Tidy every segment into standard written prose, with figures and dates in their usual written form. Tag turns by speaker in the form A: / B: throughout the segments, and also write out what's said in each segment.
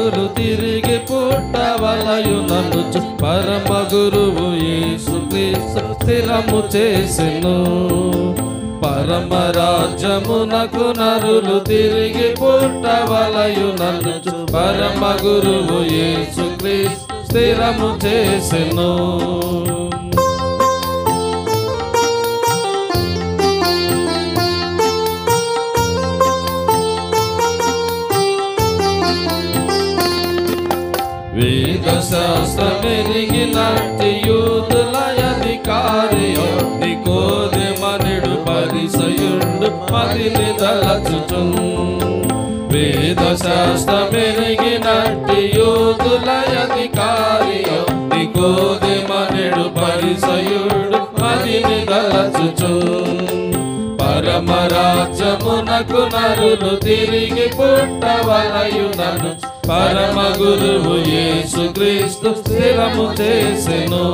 A: నరులు తిరిగి పుట్టవలయుననుచు పరమ గురువు యేసుక్రీస్తు స్థిరము చేసెను. పరమ రాజ్యమునకు నరులు తిరిగి పుట్టవలయుననుచు పరమ గురువు యేసుక్రీస్తు స్థిరము చేసెను. వేద శాస్త్రమెరిగినట్టి యూదుల అధికారియో నికోదెమనుడు పరిసయుండు మదిని తలచుచున్. వేద శాస్త్రమెరిగినట్టి యూదుల అధికారియో నికోదెమనుడు పరిసయుండు మదిని తలచుచున్. పరమ రాజ్యమునకు నరులు తిరిగి పుట్టవలయునను పరమ గురువు యేసుక్రీస్తు స్థిరము చేసెను.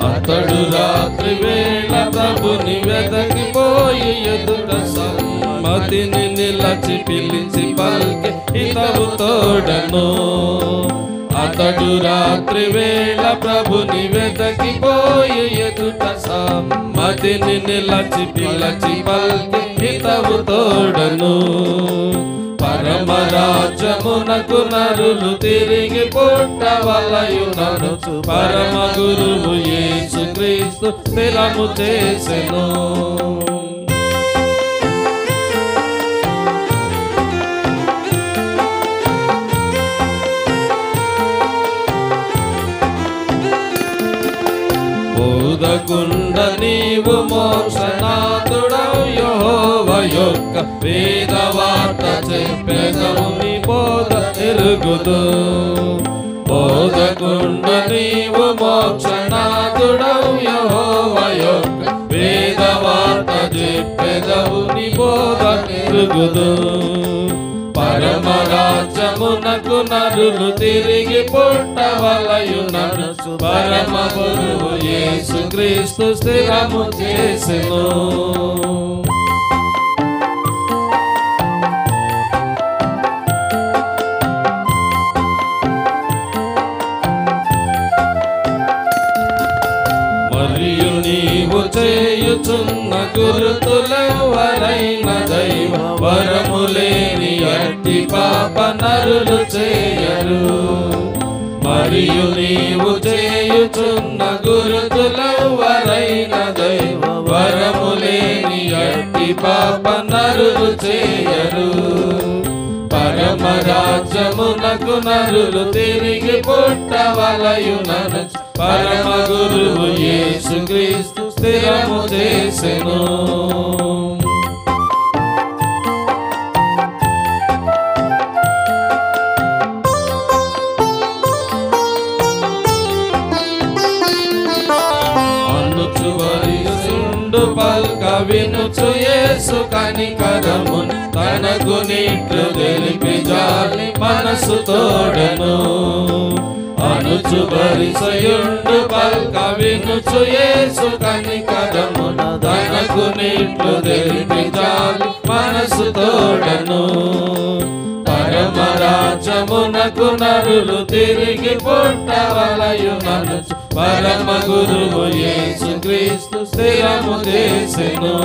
A: అతడు రాత్రి వేళ ప్రభుని వెదకిపోయి ఎదుట సమ్మతిని నిలచి పిలిచి పలికి ఇతవు తోడను. అతడు రాత్రి వేళ ప్రభుని వెదకిపోయి ఎదుట సమ్మతిని నిలచి పిలిచి పలికి ఇతవు తోడను. పరమ రాజ్యమునకు నరులు తిరిగి పుట్టవలయుననుచు పరమ గురువు యేసుక్రీస్తు స్థిరము చేసెను. బోధకుండ నీవు మోక్షనాథుడవు యెహోవా యొక్క వేదవార్త చెప్పెదవు నీ బోధ ఎరుగుదు. బోధకుండ నీవు మోక్షనాథుడవు యెహోవా యొక్క వేదవార్త చెప్పెదవు నీ బోధ ఎరుగుదు. పరమ రాజ్యమునకు నరులు తిరిగి పుట్టవలయుననుచు పరమ గురువు యేసుక్రీస్తు స్థిరము చేసెను. మరియు నీవు చేయుచున్న గురుతులెవరైన దైవ వరములేని అట్టి పాప నరులు చేయరు. మరియు నీవు చేయుచున్న గురుతులెవరైన దైవ వరములేని అట్టి పాప నరులు చేయరు. పరమ రాజ్యమునకు నరులు తిరిగి పుట్టవలయునను పరమ గురువు యేసుక్రీస్తు స్థిరము చేసెను. అనుచు వరిసుండు పల్క వినుచు యేసు కనికరమున్ తనకు నీట్లు తెలిపి జాలి మనసు తోడను. అనుచు పరిసయుండు పల్క వినుచు యేసు కనికరమున తనకు నీట్లు తెలిపి జాలి మనసు తోడను. పరమ రాజ్యమునకు నరులు తిరిగి పుట్టవలయుననుచు పరమ గురువు యేసుక్రీస్తు స్థిరము చేసెను.